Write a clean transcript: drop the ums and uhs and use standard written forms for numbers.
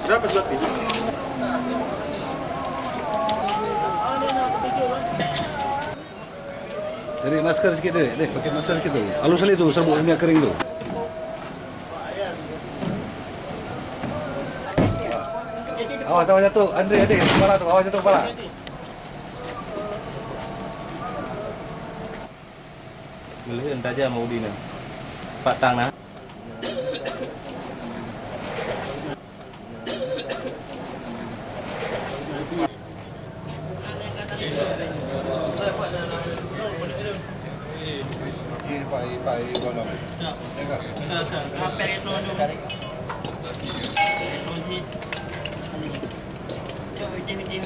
Berapa slot ini? Jadi masker sikit deh, pakai masker sikit tu. Halus sekali tu, serbuk minyak kering tu. Awas jatuh, Andre, kepala tu, awas jatuh kepala. Melihat tajam mau di ni. Patang nah. Pak Iwan. Jaga. Kapal itu dulu. Itu sih. Coba izin.